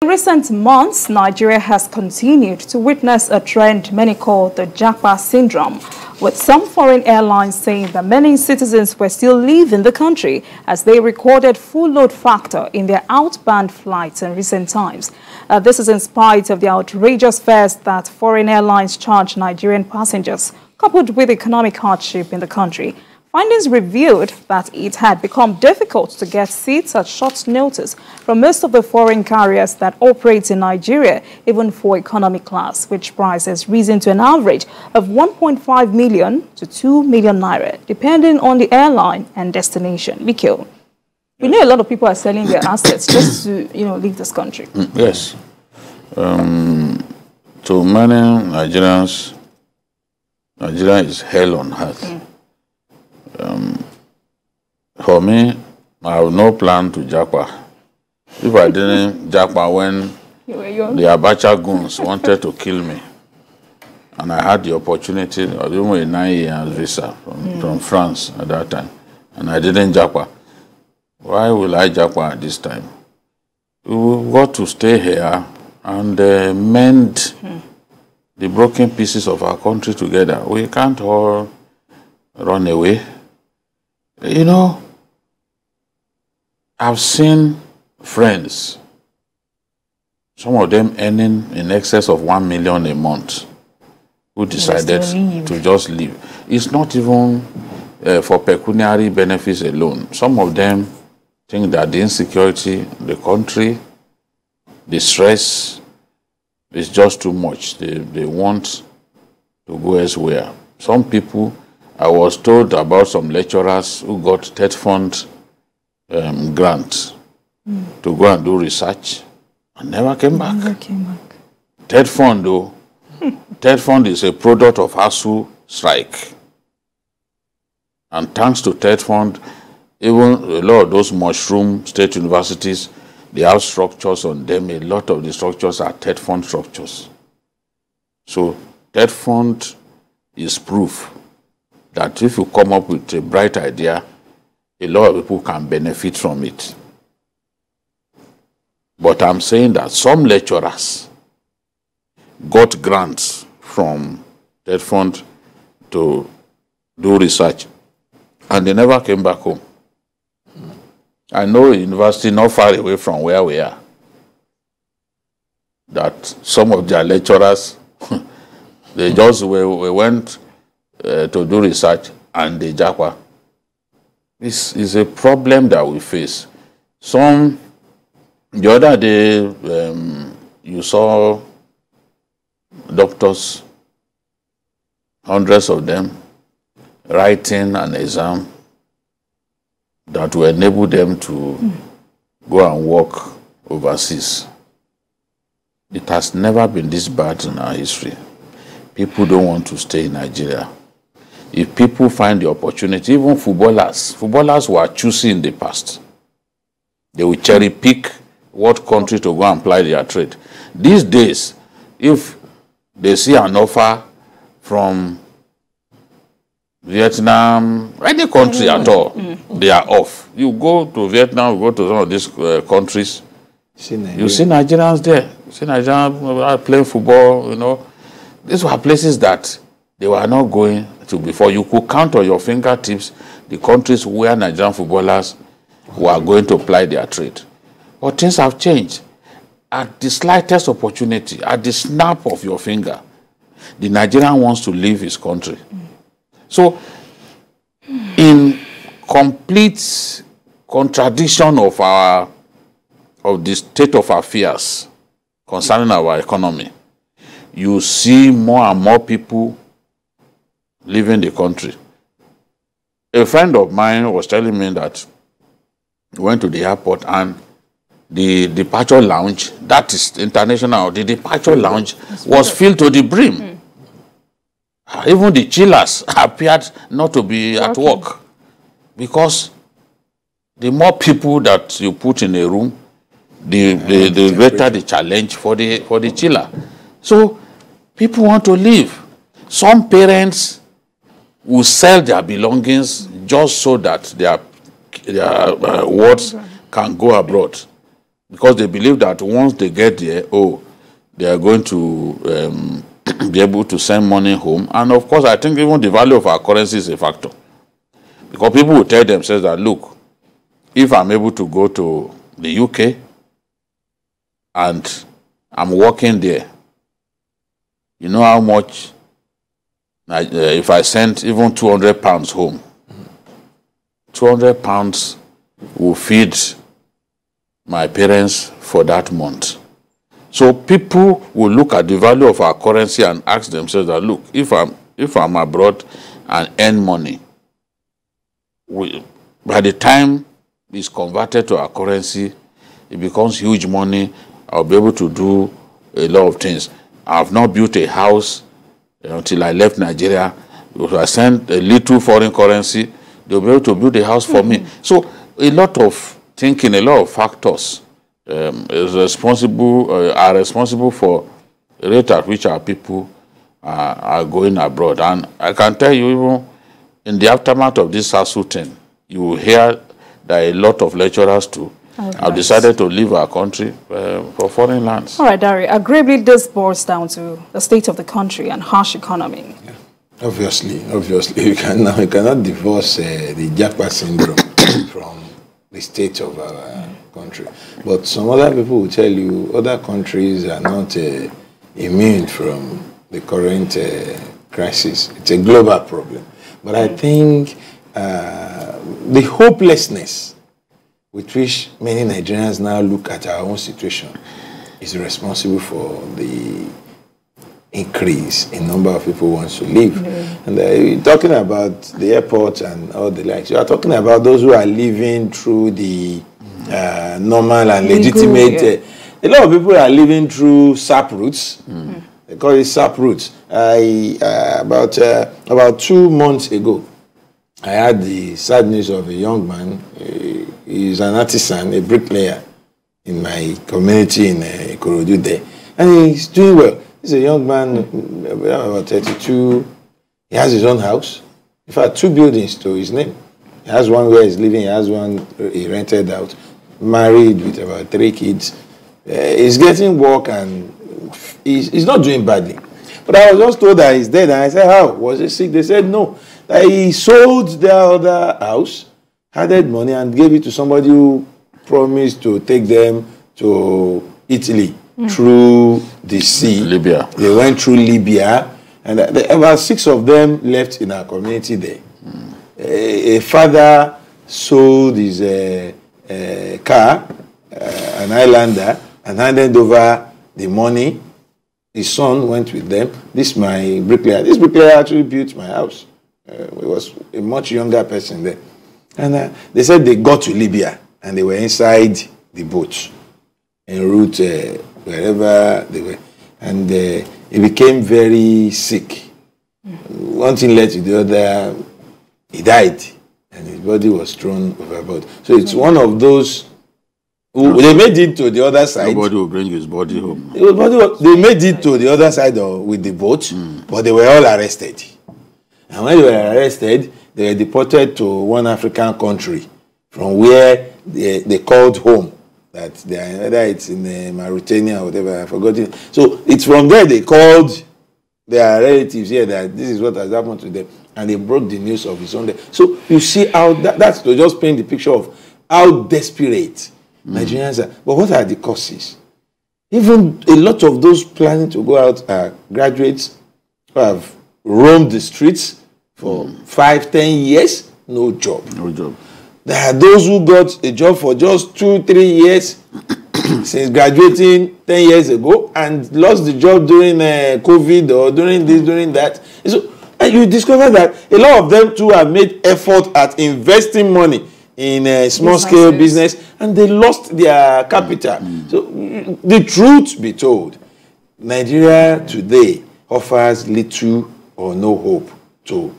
In recent months, Nigeria has continued to witness a trend many call the Japa syndrome, with some foreign airlines saying that many citizens were still leaving the country as they recorded full load factor in their outbound flights in recent times. This is in spite of the outrageous fares that foreign airlines charge Nigerian passengers, coupled with economic hardship in the country. Findings revealed that it had become difficult to get seats at short notice from most of the foreign carriers that operate in Nigeria, even for economy class, which price has risen to an average of 1.5 million to 2 million naira, depending on the airline and destination. Mikhail, we know a lot of people are selling their assets just to, leave this country. Yes. To many Nigerians, Nigeria is hell on earth. For me, I have no plan to Japa. If I didn't Japa when the Abacha goons wanted to kill me, and I had the opportunity, I was even a 9-year visa from France at that time, and I didn't Japa. Why will I Japa at this time? We got to stay here and mend the broken pieces of our country together. We can't all run away. I've seen friends, some of them earning in excess of 1 million a month, who decided to just leave. It's not even for pecuniary benefits alone. Some of them think that the insecurity, the country, the stress is just too much. They want to go elsewhere. Some people, I was told about some lecturers who got TED Fund grants to go and do research and never came back. TED Fund, though, TED Fund is a product of ASU strike. And thanks to TED Fund, even a lot of those mushroom state universities, they have structures on them. A lot of the structures are TED Fund structures. So TED Fund is proof that if you come up with a bright idea, a lot of people can benefit from it. But I'm saying that some lecturers got grants from TED Fund to do research, and they never came back home. I know a university not far away from where we are, that some of their lecturers, they just went to do research and they japa. This is a problem that we face. The other day, you saw doctors, hundreds of them, writing an exam that will enable them to go and work overseas. It has never been this bad in our history. People don't want to stay in Nigeria. If people find the opportunity, even footballers were choosing in the past. They will cherry pick what country to go and apply their trade. These days, if they see an offer from Vietnam, any country at all, they are off. You go to Vietnam, you go to some of these countries, you see Nigerians there. You see Nigerians playing football, These were places that they were not going to before. You could count on your fingertips the countries where Nigerian footballers were going to apply their trade. But things have changed. At the slightest opportunity, at the snap of your finger, the Nigerian wants to leave his country. So, in complete contradiction of the state of affairs concerning our economy, you see more and more people leaving the country. A friend of mine was telling me that he went to the airport and the departure lounge, that is international, the departure lounge was filled to the brim. Even the chillers appeared not to be at work, because the more people that you put in a room, the greater the challenge for the chiller. So people want to leave. Some parents will sell their belongings just so that their wards can go abroad. because they believe that once they get there, they are going to be able to send money home. And of course, I think even the value of our currency is a factor. Because people will tell themselves that, look, if I'm able to go to the UK and I'm working there, you know how much, if I sent even £200 home, £200 will feed my parents for that month. So people will look at the value of our currency and ask themselves that, look, if I'm abroad and earn money, by the time it's converted to our currency, it becomes huge money. I'll be able to do a lot of things. I've not built a house until I left Nigeria. If I send a little foreign currency, they'll be able to build a house for me. So a lot of thinking, a lot of factors are responsible for the rate at which our people are going abroad. And I can tell you, even in the aftermath of this SASU thing, you will hear that a lot of lecturers too have decided to leave our country for foreign lands. All right, Dari, agreeably this boils down to the state of the country and harsh economy. Yeah. Obviously, you cannot divorce the Japa syndrome from the state of our country. But some other people will tell you other countries are not immune from the current crisis. It's a global problem. But I think the hopelessness with which many Nigerians now look at our own situation is responsible for the increase in number of people who want to leave. Mm-hmm. And you're talking about the airport and all the likes. You are talking about those who are living through the normal and legitimate. A lot of people are living through SAP routes. Mm. They call it SAP routes. About 2 months ago, I had the sad news of a young man. He's an artisan, a bricklayer in my community in Ikorodu there. And he's doing well. He's a young man, about 32. He has his own house. In fact, 2 buildings to his name. He has one where he's living. He has one he rented out. Married with about 3 kids. He's getting work and he's not doing badly. But I was just told that he's dead. And I said, how? Was he sick? They said, no. That he sold their other house, added money, and gave it to somebody who promised to take them to Italy through the sea. Libya. They went through Libya. And about 6 of them left in our community there. A father sold his car, an Islander, and handed over the money. His son went with them. This bricklayer. This bricklayer actually built my house. He was a much younger person there. And they said they got to Libya and they were inside the boat en route wherever they were. And he became very sick. One thing led to the other. He died and his body was thrown overboard. So it's one of those who they made it to the other side. Nobody will bring his body home. They made it to the other side with the boat, but they were all arrested. And when they were arrested, they were deported to one African country from where they called home. That whether it's in Mauritania or whatever, I've forgotten. So it's from there they called their relatives here that this is what has happened to them. And they broke the news of his own death. So you see how that's to just paint the picture of how desperate Nigerians are. But what are the causes? Even a lot of those planning to go out are graduates who have roamed the streets for 5-10 years, no job. No job. There are those who got a job for just 2-3 years since graduating 10 years ago and lost the job during COVID or during this, during that. So, and you discover that a lot of them too have made effort at investing money in small-scale business and they lost their capital. So the truth be told, Nigeria today offers little or no hope to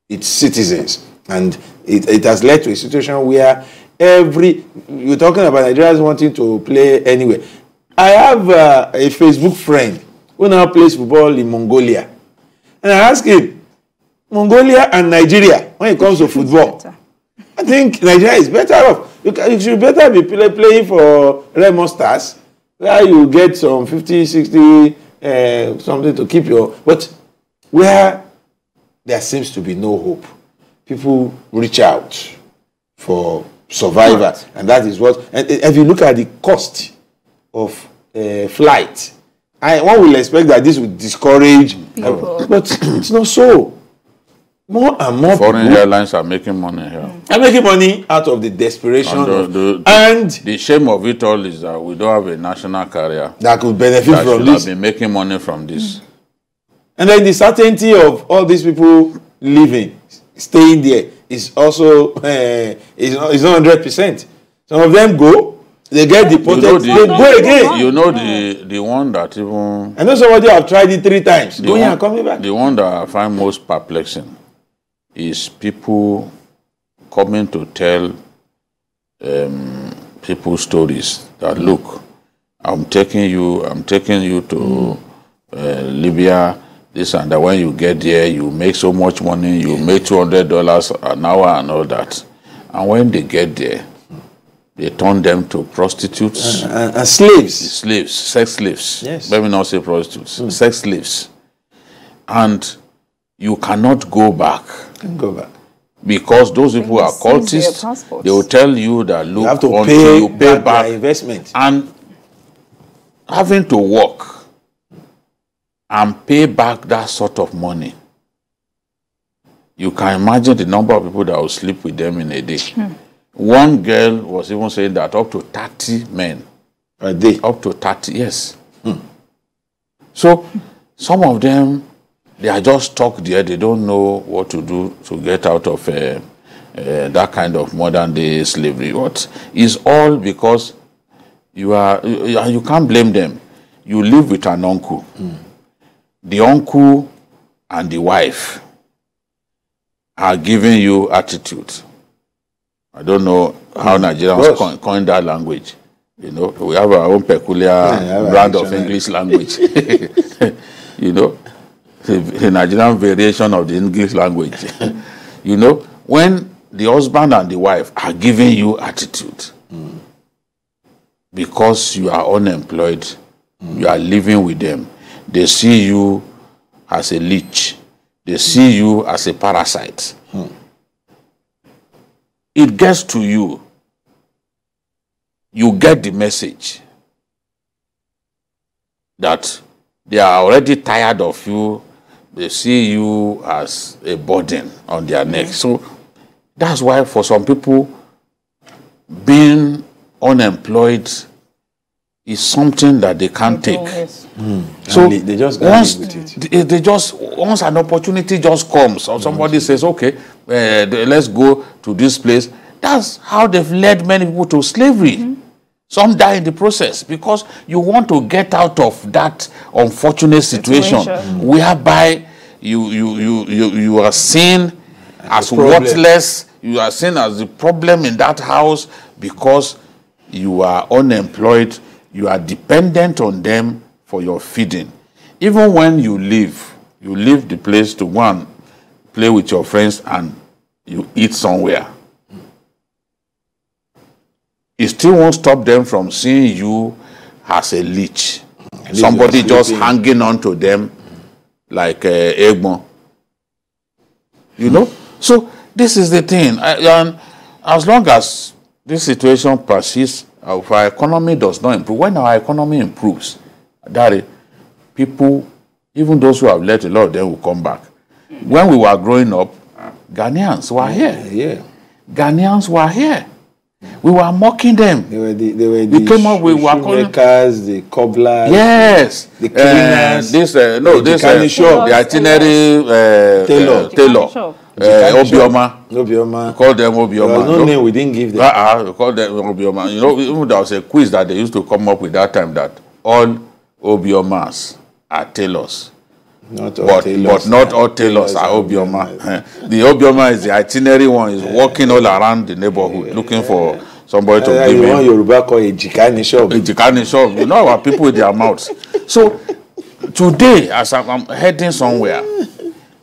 its citizens. And it has led to a situation where you're talking about Nigerians wanting to play anywhere. I have a Facebook friend who now plays football in Mongolia. And I asked him, Mongolia and Nigeria, when it comes to football, I think Nigeria is better off. You should better be playing for Remo Stars, where you get some 50, 60, something to keep your... But where there seems to be no hope, people reach out for survival. Right. And that is what... And if you look at the cost of flight, one will expect that this would discourage people. But it's not so. More and more foreign airlines are making money here. Are making money out of the desperation and the shame of it all is that we don't have a national carrier that could benefit from this. Have been making money from this. And then the certainty of all these people living, staying there is also is not 100%. Some of them go, they get deported, they go again. You know the one that even... I know somebody have tried it 3 times, going and coming back. The one that I find most perplexing is people coming to tell people stories that, look, I'm taking you to Libya, this and that. When you get there, you make so much money, you make $200 an hour and all that. And when they get there, they turn them to prostitutes. And slaves. Slaves, sex slaves. Yes. Let me not say prostitutes, sex slaves. And you cannot go back. Go back. Because those people are cultists. They will tell you that, look, you have to until you pay back their investment. And having to work and pay back that sort of money, you can imagine the number of people that will sleep with them in a day. One girl was even saying that up to 30 men a day. Up to 30, yes. So some of them, they are just stuck there. They don't know what to do to get out of that kind of modern day slavery. What is all because you can't blame them. You live with an uncle. The uncle and the wife are giving you attitude. I don't know how Nigerians coined that language. You know, we have our own peculiar brand of English language. You know, the Nigerian variation of the English language. You know, when the husband and the wife are giving you attitude because you are unemployed, you are living with them, they see you as a leech, they see you as a parasite. It gets to you. You get the message that they are already tired of you. They see you as a burden on their neck. So that's why for some people, being unemployed is something that they can't take. So they just once with it. Once an opportunity just comes, or somebody says, okay, let's go to this place. That's how they've led many people to slavery. Some die in the process because you want to get out of that unfortunate situation whereby you are seen as worthless, you are seen as the problem in that house because you are unemployed, you are dependent on them for your feeding. Even when you leave the place to go and play with your friends and you eat somewhere. It still won't stop them from seeing you as a leech. Somebody just hanging on to them like Egmont. You know? So this is the thing. And as long as this situation persists, if our economy does not improve, when our economy improves, people, even those who have left, a lot of them will come back. When we were growing up, Ghanaians were here. Ghanaians were here. We were mocking them. They were the came up with shoemakers, the cobblers, yes, the cleaners, the itinerary tailor. Obioma. We called them Obioma. There was no name we didn't give them. We called them Obioma. You know, even there was a quiz that they used to come up with that time that all Obiomas are tailors. But not all tailors are Obioma. The Obioma is the itinerary one, is walking all around the neighborhood looking for somebody to give him. Yoruba call a jikani shop. A jikani shop. You know our people with their mouths. So today, as I'm heading somewhere,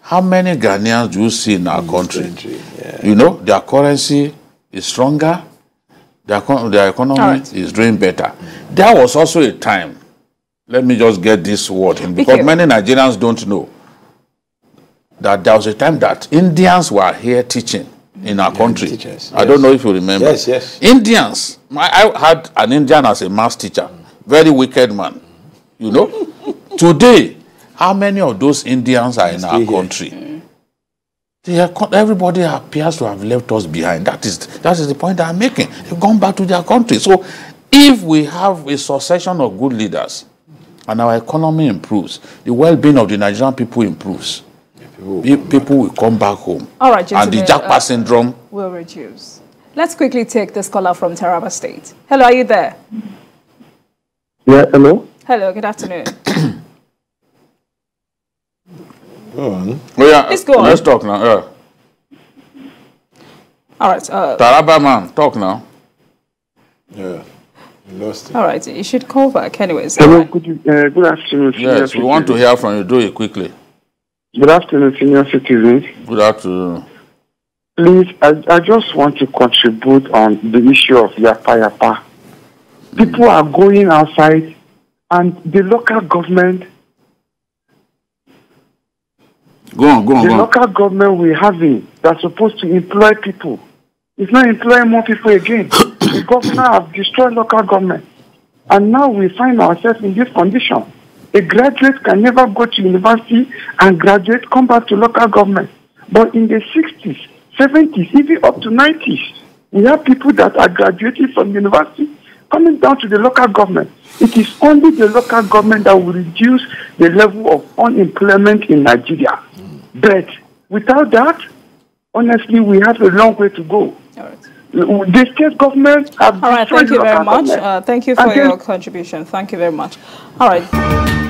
how many Ghanaians do you see in our country? You know, their currency is stronger. Their economy is doing better. There was also a time, let me just get this word in, because many Nigerians don't know, that there was a time that Indians were here teaching in our country. Teachers, I don't know if you remember. Yes, yes. Indians. I had an Indian as a maths teacher. Very wicked man. You know? Today, how many of those Indians are in our country? Everybody appears to have left us behind. That is the point I'm making. They've gone back to their country. So if we have a succession of good leaders and our economy improves, the well-being of the Nigerian people improves. People will come back home. All right, gentlemen, and the Jackpot syndrome will reduce. Let's quickly take this caller from Taraba State. Hello, are you there? Yeah, hello? Hello, good afternoon. Go on. Oh, yeah. Please go on. Let's talk now. Yeah. All right. Taraba man, talk now. Yeah. You lost it. All right, you should call back anyways. Hello, Right. good afternoon. Yes, we want to hear from you. Do it quickly. Good afternoon, senior citizens. Good afternoon. Please, I just want to contribute on the issue of Yapa. People are going outside and the local government, Go on. local government we're having that's supposed to employ people, it's not employing more people again. The governor have destroyed local government. And now we find ourselves in this condition. A graduate can never go to university and graduate, come back to local government. But in the 60s, 70s, even up to 90s, we have people that are graduating from university coming down to the local government. It is only the local government that will reduce the level of unemployment in Nigeria. But without that, honestly, we have a long way to go. All right. The state government have All right, thank you very much. government. Thank you for your contribution. Thank you very much. All right.